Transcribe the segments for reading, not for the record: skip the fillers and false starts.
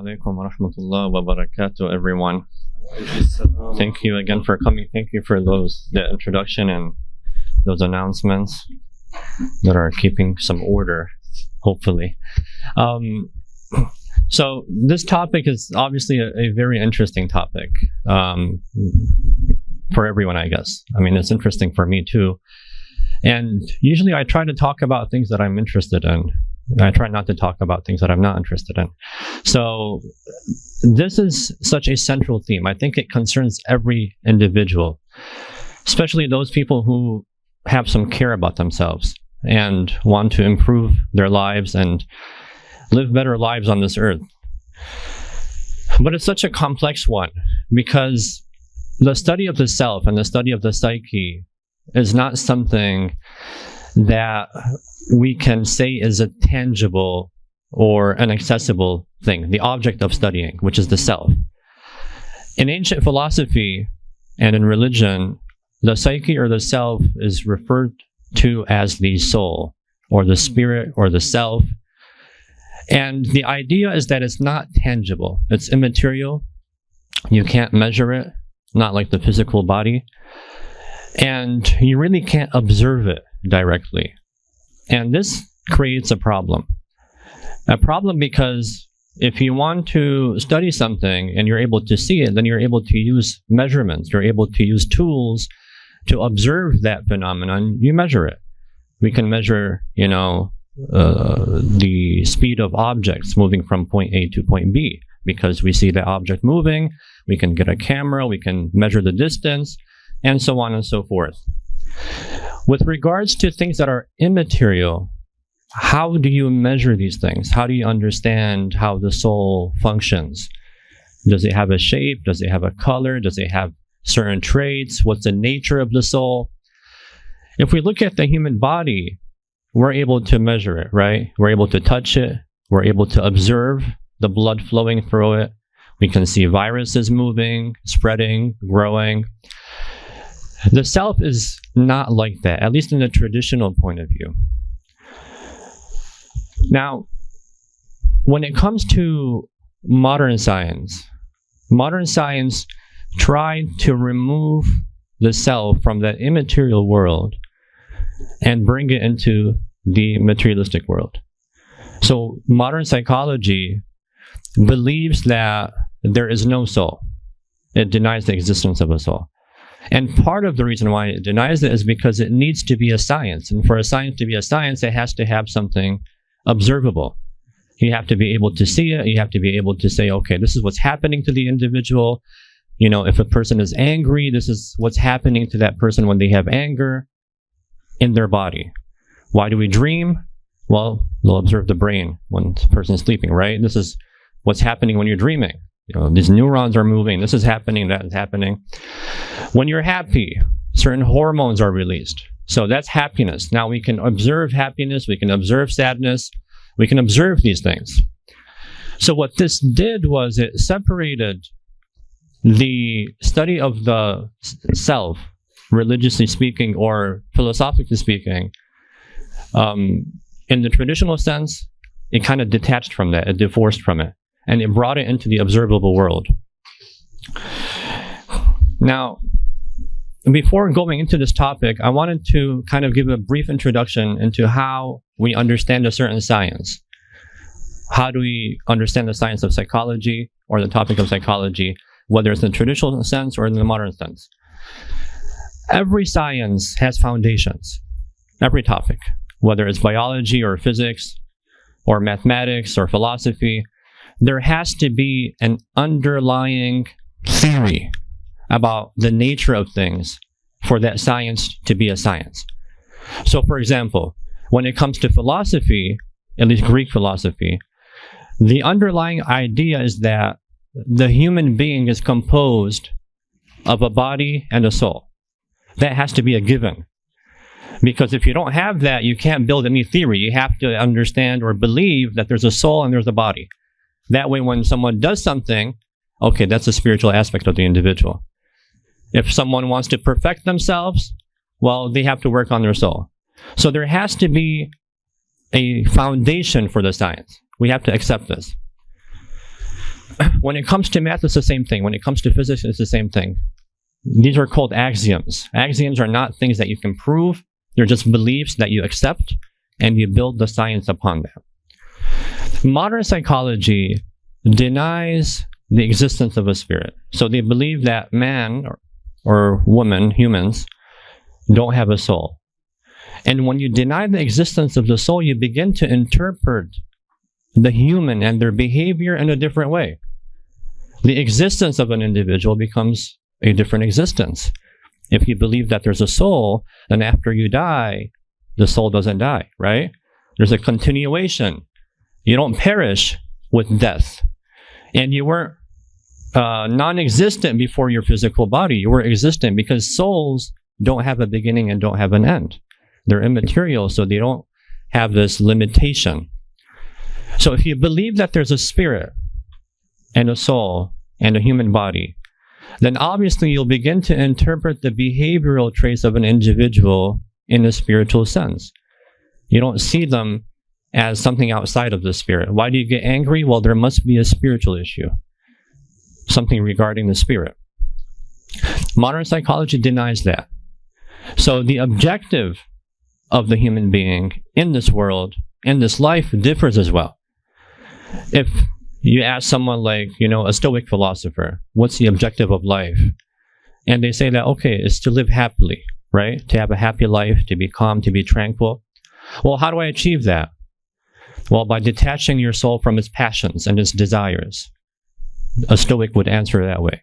alaikum wa rahmatullah wa barakatuh, everyone. Thank you again for coming. Thank you for the introduction and those announcements that are keeping some order, hopefully. So this topic is obviously a very interesting topic for everyone, I guess. I mean, it's interesting for me too. And usually I try to talk about things that I'm interested in. I try not to talk about things that I'm not interested in. So this is such a central theme. I think it concerns every individual, especially those people who have some care about themselves and want to improve their lives and live better lives on this earth. But it's such a complex one because the study of the self and the study of the psyche is not something that we can say is a tangible or an accessible thing, the object of studying, which is the self. In ancient philosophy and in religion, the psyche or the self is referred to as the soul or the spirit or the self. And the idea is that it's not tangible. It's immaterial. You can't measure it, not like the physical body. And you really can't observe it directly. And this creates a problem. A problem because if you want to study something and you're able to see it, then you're able to use measurements. You're able to use tools to observe that phenomenon. You measure it. We can measure, the speed of objects moving from point A to point B because we see the object moving. We can get a camera. We can measure the distance, and so on and so forth. With regards to things that are immaterial, how do you measure these things? How do you understand how the soul functions? Does it have a shape? Does it have a color? Does it have certain traits? What's the nature of the soul? If we look at the human body, we're able to measure it, right? We're able to touch it. We're able to observe the blood flowing through it. We can see viruses moving, spreading, growing. The self is not like that, at least in the traditional point of view. Now, when it comes to modern science tried to remove the self from that immaterial world and bring it into the materialistic world. So modern psychology believes that there is no soul. It denies the existence of a soul. And part of the reason why it denies it is because it needs to be a science. And for a science to be a science, it has to have something observable. You have to be able to see it. You have to be able to say, okay, this is what's happening to the individual. If a person is angry, this is what's happening to that person when they have anger in their body. Why do we dream? Well, they'll observe the brain when the person is sleeping, right? This is what's happening when you're dreaming. These neurons are moving. This is happening, that is happening. When you're happy, certain hormones are released. So that's happiness. Now we can observe happiness. We can observe sadness. We can observe these things. So what this did was it separated the study of the self, religiously speaking or philosophically speaking. In the traditional sense, it kind of detached from that. It divorced from it. And it brought it into the observable world. Now, before going into this topic, I wanted to kind of give a brief introduction into how we understand a certain science. How do we understand the science of psychology or the topic of psychology, whether it's in the traditional sense or in the modern sense? Every science has foundations. Every topic, whether it's biology or physics or mathematics or philosophy, there has to be an underlying theory about the nature of things for that science to be a science. So, for example, when it comes to philosophy, at least Greek philosophy, the underlying idea is that the human being is composed of a body and a soul. That has to be a given. Because if you don't have that, you can't build any theory. You have to understand or believe that there's a soul and there's a body. That way, when someone does something, okay, that's a spiritual aspect of the individual. If someone wants to perfect themselves, well, they have to work on their soul. So there has to be a foundation for the science. We have to accept this. When it comes to math, it's the same thing. When it comes to physics, it's the same thing. These are called axioms. Axioms are not things that you can prove. They're just beliefs that you accept, and you build the science upon that. Modern psychology denies the existence of a spirit. So they believe that man or woman, humans, don't have a soul. And when you deny the existence of the soul, you begin to interpret the human and their behavior in a different way. The existence of an individual becomes a different existence. If you believe that there's a soul, then after you die, the soul doesn't die, right? There's a continuation. You don't perish with death. And you weren't non-existent before your physical body. You were existent because souls don't have a beginning and don't have an end. They're immaterial, so they don't have this limitation. So if you believe that there's a spirit and a soul and a human body, then obviously you'll begin to interpret the behavioral traits of an individual in a spiritual sense. You don't see them as something outside of the spirit. Why do you get angry? Well, there must be a spiritual issue, something regarding the spirit. Modern psychology denies that. So the objective of the human being in this world, in this life, differs as well. If you ask someone like, a Stoic philosopher, what's the objective of life? And they say that, okay, it's to live happily, right? To have a happy life, to be calm, to be tranquil. Well, how do I achieve that? Well, by detaching your soul from its passions and its desires. A Stoic would answer that way.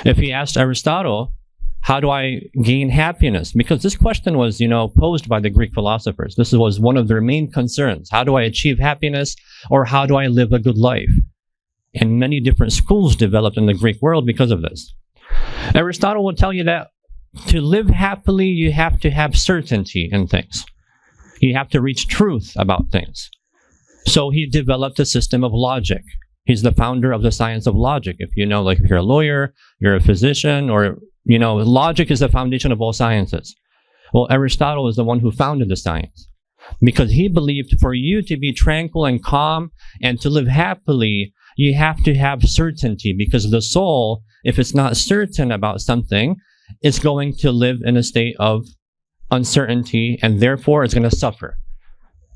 If he asked Aristotle, how do I gain happiness? Because this question was, posed by the Greek philosophers. This was one of their main concerns. How do I achieve happiness, or how do I live a good life? And many different schools developed in the Greek world because of this. Aristotle will tell you that to live happily, you have to have certainty in things. You have to reach truth about things. So he developed a system of logic. He's the founder of the science of logic. If you know, like if you're a lawyer, you're a physician, or logic is the foundation of all sciences. Well, Aristotle is the one who founded the science because he believed for you to be tranquil and calm and to live happily, you have to have certainty, because the soul, if it's not certain about something, is going to live in a state of uncertainty, and therefore it's going to suffer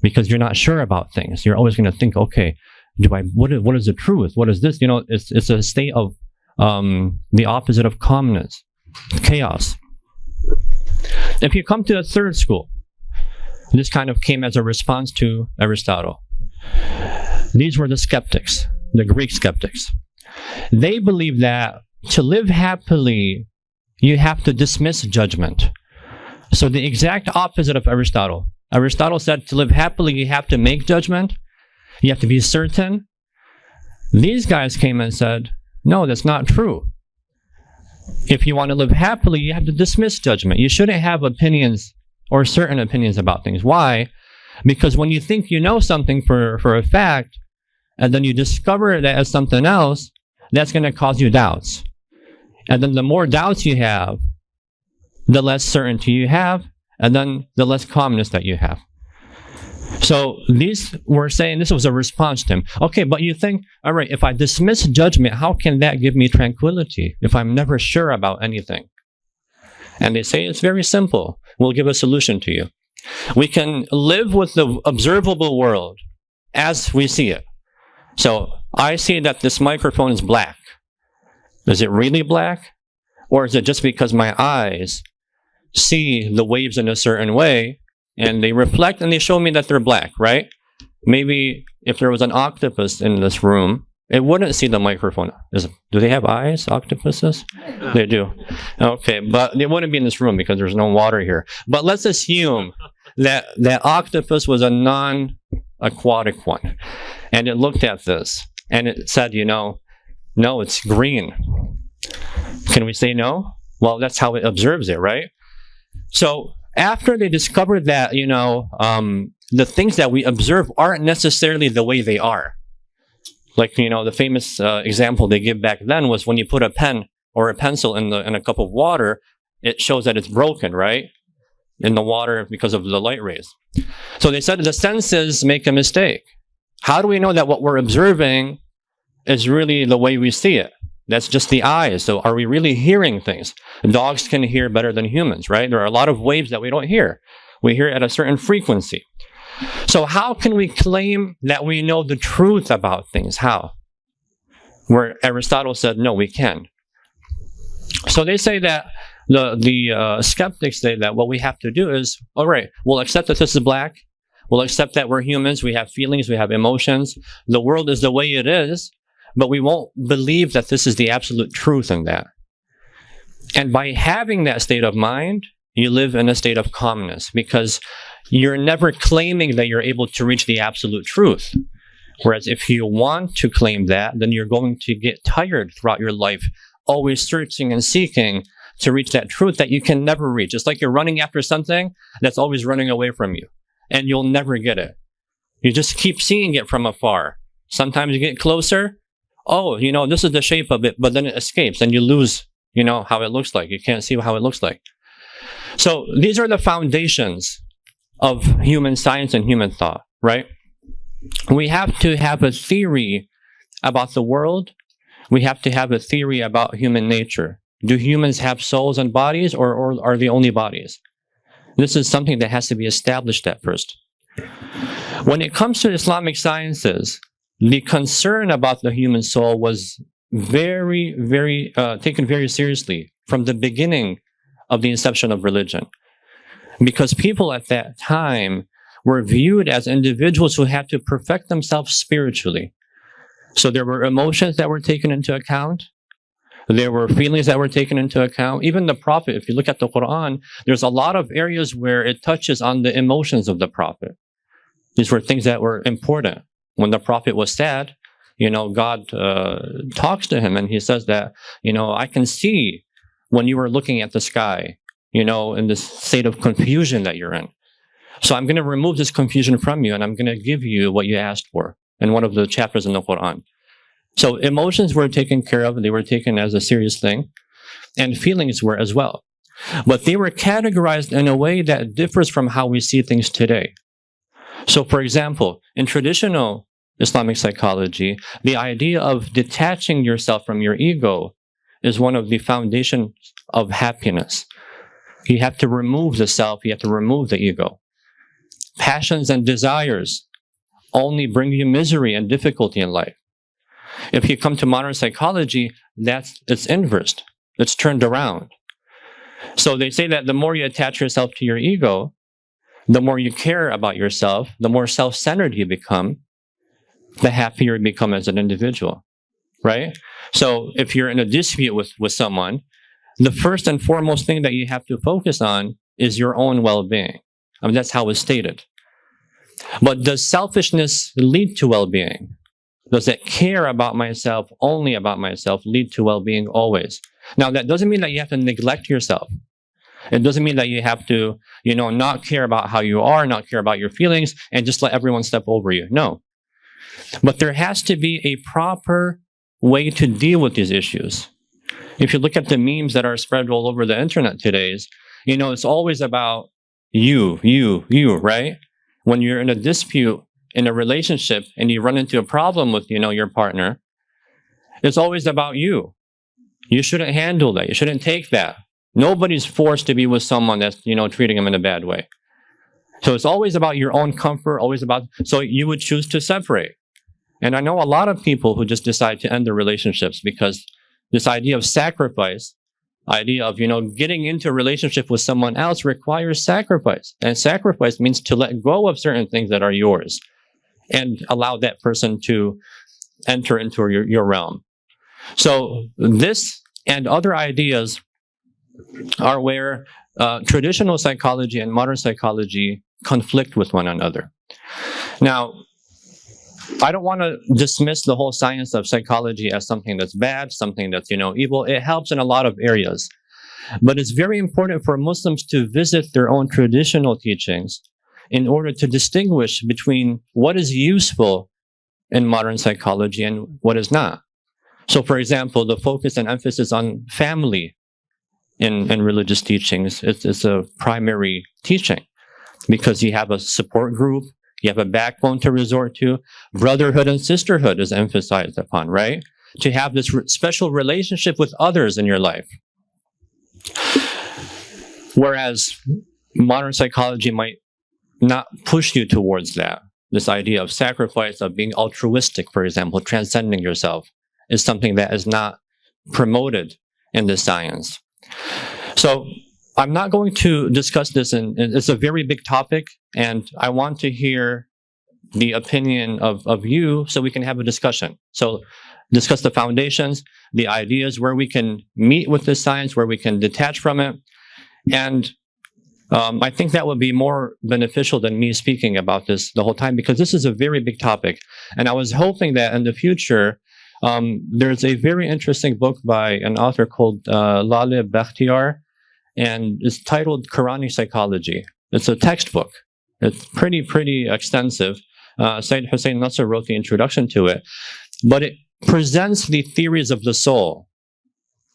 because you're not sure about things. You're always going to think, okay, what is the truth? What is this? It's a state of the opposite of calmness. Chaos. If you come to the third school, this kind of came as a response to Aristotle. These were the skeptics, the Greek skeptics. They believed that to live happily, you have to dismiss judgment. So the exact opposite of Aristotle. Aristotle said to live happily, you have to make judgment. You have to be certain. These guys came and said, no, that's not true. If you want to live happily, you have to dismiss judgment. You shouldn't have opinions or certain opinions about things. Why? Because when you think you know something for a fact, and then you discover that as something else, that's going to cause you doubts. And then the more doubts you have, the less certainty you have, and then the less calmness that you have. So these were saying, this was a response to him. Okay, but you think, all right, if I dismiss judgment, how can that give me tranquility if I'm never sure about anything? And they say, it's very simple. We'll give a solution to you. We can live with the observable world as we see it. So I see that this microphone is black. Is it really black? Or is it just because my eyes see the waves in a certain way, and they reflect and they show me that they're black, right? Maybe if there was an octopus in this room, it wouldn't see the microphone. Do they have eyes, octopuses? They do. Okay, but they wouldn't be in this room because there's no water here. But let's assume that that octopus was a non-aquatic one. And it looked at this, and it said, no, it's green. Can we say no? Well, that's how it observes it, right? So after they discovered that, the things that we observe aren't necessarily the way they are. Like, the famous example they give back then was when you put a pen or a pencil in a cup of water, it shows that it's broken, right? In the water because of the light rays. So they said the senses make a mistake. How do we know that what we're observing is really the way we see it. That's just the eyes. So are we really hearing things? Dogs can hear better than humans, right? There are a lot of waves that we don't hear. We hear at a certain frequency. So how can we claim that we know the truth about things? How? Where Aristotle said, no, we can. So they say that the skeptics say that what we have to do is, all right, we'll accept that this is black. We'll accept that we're humans. We have feelings. We have emotions. The world is the way it is, but we won't believe that this is the absolute truth in that. And by having that state of mind, you live in a state of calmness because you're never claiming that you're able to reach the absolute truth. Whereas if you want to claim that, then you're going to get tired throughout your life, always searching and seeking to reach that truth that you can never reach. It's like you're running after something that's always running away from you, and you'll never get it. You just keep seeing it from afar. Sometimes you get closer. Oh, this is the shape of it, but then it escapes, and you lose, how it looks like. You can't see how it looks like. So these are the foundations of human science and human thought, right? We have to have a theory about the world. We have to have a theory about human nature. Do humans have souls and bodies, or are they only bodies? This is something that has to be established at first. When it comes to Islamic sciences, the concern about the human soul was very, very taken very seriously from the beginning of the inception of religion. Because people at that time were viewed as individuals who had to perfect themselves spiritually. So there were emotions that were taken into account. There were feelings that were taken into account. Even the Prophet, if you look at the Quran, there's a lot of areas where it touches on the emotions of the Prophet. These were things that were important. When the Prophet was sad, God talks to him and he says that, I can see when you were looking at the sky, in this state of confusion that you're in. So I'm going to remove this confusion from you and I'm going to give you what you asked for in one of the chapters in the Quran. So emotions were taken care of. They were taken as a serious thing. And feelings were as well. But they were categorized in a way that differs from how we see things today. So for example, in traditional Islamic psychology, the idea of detaching yourself from your ego is one of the foundations of happiness. You have to remove the self. You have to remove the ego. Passions and desires only bring you misery and difficulty in life. If you come to modern psychology, it's inverse. It's turned around. So they say that the more you attach yourself to your ego, the more you care about yourself, the more self-centered you become, the happier you become as an individual, right? So if you're in a dispute with someone, the first and foremost thing that you have to focus on is your own well-being. I mean, that's how it's stated. But does selfishness lead to well-being? Does that care about myself, only about myself, lead to well-being always? Now, that doesn't mean that you have to neglect yourself. It doesn't mean that you have to, not care about how you are, not care about your feelings, and just let everyone step over you. No. But there has to be a proper way to deal with these issues. If you look at the memes that are spread all over the internet today, it's always about you, right? When you're in a dispute in a relationship and you run into a problem with, your partner, it's always about you. You shouldn't handle that. You shouldn't take that. Nobody's forced to be with someone that's, treating them in a bad way. So it's always about your own comfort, so you would choose to separate. And I know a lot of people who just decide to end their relationships because this idea of sacrifice, idea of, getting into a relationship with someone else requires sacrifice. And sacrifice means to let go of certain things that are yours and allow that person to enter into your realm. So this and other ideas are where traditional psychology and modern psychology conflict with one another. Now, I don't want to dismiss the whole science of psychology as something that's bad, something that's, evil. It helps in a lot of areas. But it's very important for Muslims to visit their own traditional teachings in order to distinguish between what is useful in modern psychology and what is not. So, for example, the focus and emphasis on family in religious teachings is a primary teaching because you have a support group, You have a backbone to resort to. Brotherhood and sisterhood is emphasized upon, right? To have this special relationship with others in your life. Whereas modern psychology might not push you towards that. This idea of sacrifice, of being altruistic, for example, transcending yourself, is something that is not promoted in this science. So I'm not going to discuss this, and it's a very big topic, and I want to hear the opinion of you so we can have a discussion. So discuss the foundations, the ideas, where we can meet with this science, where we can detach from it. And I think that would be more beneficial than me speaking about this the whole time, because this is a very big topic. And I was hoping that in the future, there's a very interesting book by an author called Laleh Bakhtiar, and it's titled Quranic Psychology. It's a textbook. It's pretty extensive. Sayyid Hussein Nasr wrote the introduction to it, but it presents the theories of the soul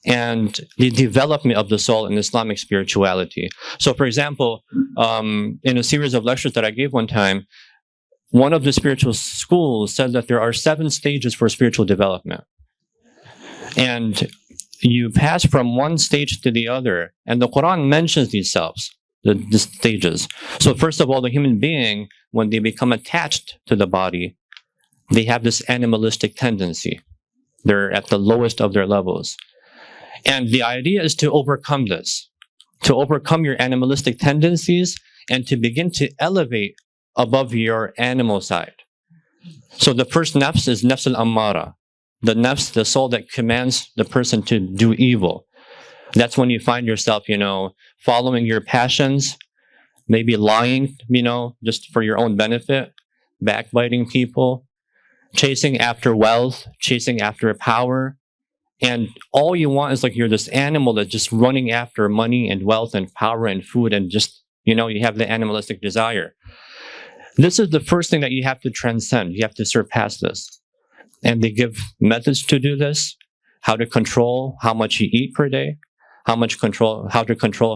and the development of the soul in Islamic spirituality. So, for example, in a series of lectures that I gave one time, one of the spiritual schools said that there are 7 stages for spiritual development. And you pass from one stage to the other, and the Quran mentions these the stages. So first of all, the human being, when they become attached to the body, they have this animalistic tendency. They're at the lowest of their levels. And the idea is to overcome this, to overcome your animalistic tendencies and to begin to elevate above your animal side. So the first nafs is nafs al-ammara, the nafs, the soul that commands the person to do evil. That's when you find yourself, following your passions, maybe lying, just for your own benefit, backbiting people, chasing after wealth, chasing after power. And all you want is you're this animal that's just running after money and wealth and power and food, and just, you have the animalistic desire. This is the first thing that you have to transcend. You have to surpass this. And they give methods to do this, how to control how much you eat per day, how to control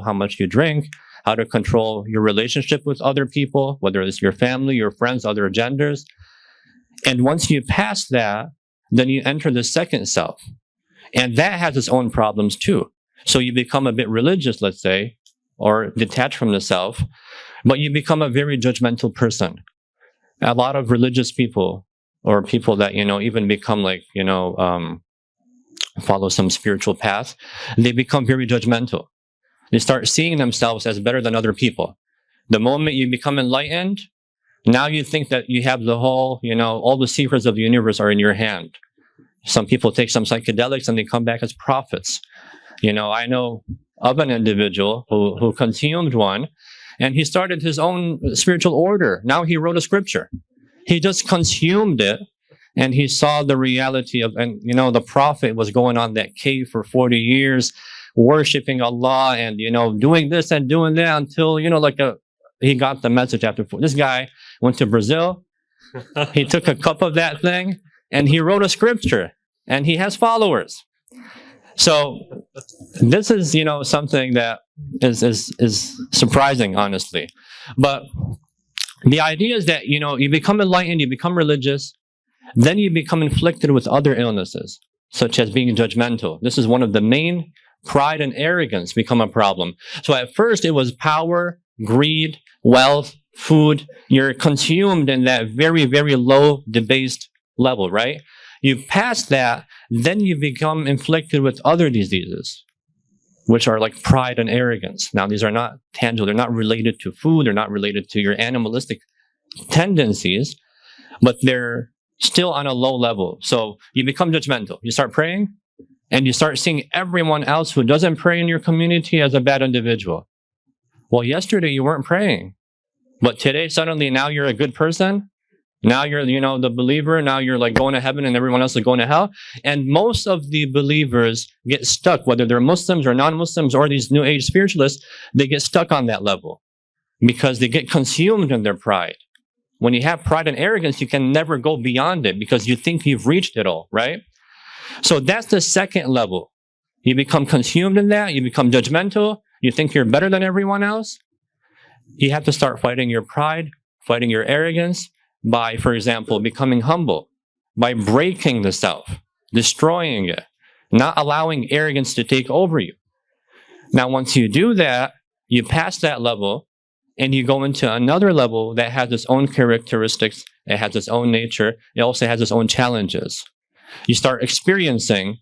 how much you drink, how to control your relationship with other people, whether it's your family, your friends, other genders. And once you pass that, then you enter the second self. And that has its own problems too. So you become a bit religious, let's say, or detached from the self, but you become a very judgmental person. A lot of religious people, or people that, even become follow some spiritual path, they become very judgmental. They start seeing themselves as better than other people. The moment you become enlightened, now you think that you have the whole, all the secrets of the universe are in your hand. Some people take some psychedelics and they come back as prophets. I know of an individual who consumed one, and he started his own spiritual order. Now he wrote a scripture. He just consumed it, and he saw the reality of, and the prophet was going on that cave for 40 years, worshiping Allah and, doing this and doing that until, he got the message after. This guy went to Brazil. He took a cup of that thing, and he wrote a scripture, and he has followers. So this is, something that is surprising, honestly. But the idea is that, you become enlightened, you become religious, then you become inflicted with other illnesses, such as being judgmental. This is one of the main. Pride and arrogance become a problem. So at first it was power, greed, wealth, food. You're consumed in that very, very low, debased level, right? You pass that, then you become inflicted with other diseases, which are like pride and arrogance. Now, these are not tangible. They're not related to food. They're not related to your animalistic tendencies, but they're still on a low level. So you become judgmental. You start praying, and you start seeing everyone else who doesn't pray in your community as a bad individual. Well, yesterday you weren't praying, but today suddenly now you're a good person. Now you're, the believer. Now you're going to heaven and everyone else is going to hell. And most of the believers get stuck, whether they're Muslims or non-Muslims or these New Age spiritualists, they get stuck on that level because they get consumed in their pride. When you have pride and arrogance, you can never go beyond it because you think you've reached it all, right? So that's the second level. You become consumed in that. You become judgmental. You think you're better than everyone else. You have to start fighting your pride Fighting your arrogance by, for example, becoming humble, by breaking the self, destroying it, not allowing arrogance to take over you. Now, once you do that, you pass that level and you go into another level that has its own characteristics, it has its own nature, it also has its own challenges. You start experiencing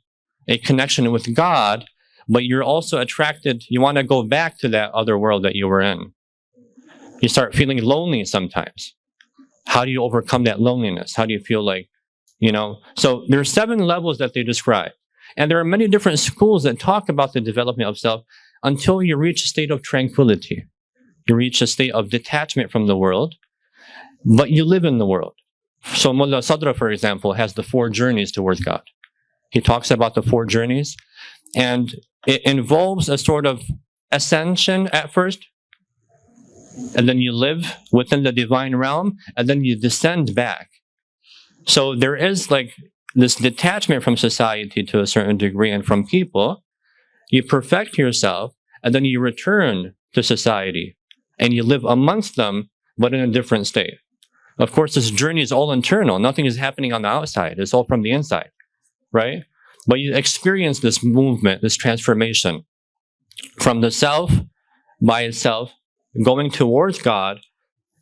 a connection with God, but you're also attracted, you want to go back to that other world that you were in. You start feeling lonely sometimes. How do you overcome that loneliness? How do you feel like, So there are 7 levels that they describe. And there are many different schools that talk about the development of self until you reach a state of tranquility. You reach a state of detachment from the world, but you live in the world. So Mullah Sadra, for example, has the 4 journeys towards God. He talks about the 4 journeys, and it involves a sort of ascension at first, and then you live within the divine realm, and then you descend back. So there is like this detachment from society to a certain degree and from people. You perfect yourself, and then you return to society, and you live amongst them, but in a different state. Of course, this journey is all internal. Nothing is happening on the outside. It's all from the inside, right? But you experience this movement, this transformation from the self by itself, going towards God,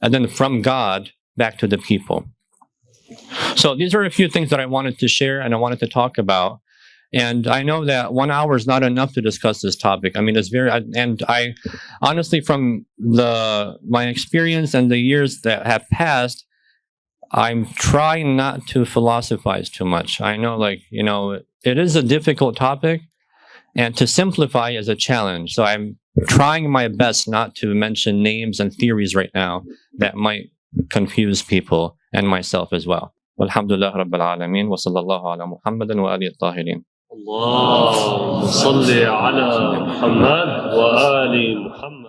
and then from God back to the people. So these are a few things that I wanted to share and I wanted to talk about. And I know that 1 hour is not enough to discuss this topic. I mean, I honestly, from my experience and the years that have passed, I'm trying not to philosophize too much. I know, it is a difficult topic, and to simplify is a challenge. So I'm trying my best not to mention names and theories right now that might confuse people and myself as well. Alhamdulillah Rabbil Alameen wa sallallahu ala Muhammadin wa alihi tahirin. اللهم صل على محمد وآل محمد